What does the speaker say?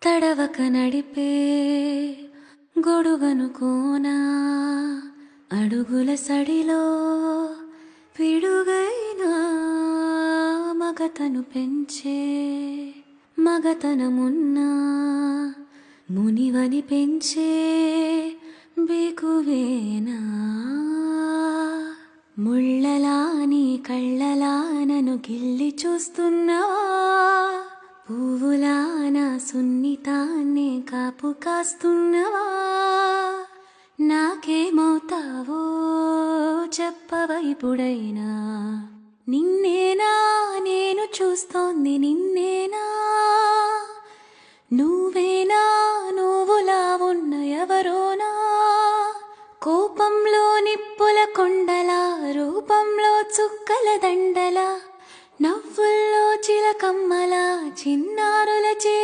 తడవక నడిపే గొడుగను కోనా అడుగుల సడిలో పిడుగైనా మగతను పెంచే మగతనమున్నా మునివని పెంచే బిగువేనా ముళ్ళలా నీ కళ్ళలా నన్ను గిల్లి చూస్తున్నావా పువ్వులా నా సున్నితాన్నే కాపు కాస్తున్నావా నాకేమవుతావో చెప్పవైపుడైనా నిన్నేనా నేను చూస్తోంది నిన్నేనా నువ్వేనా నువ్వులా ఉన్న ఎవరోనా కోపంలో నిప్పుల కొండలా రూపంలో చుక్కల దండలా నవ్వుల్లో చిలకమ్మలా చిన్నారుల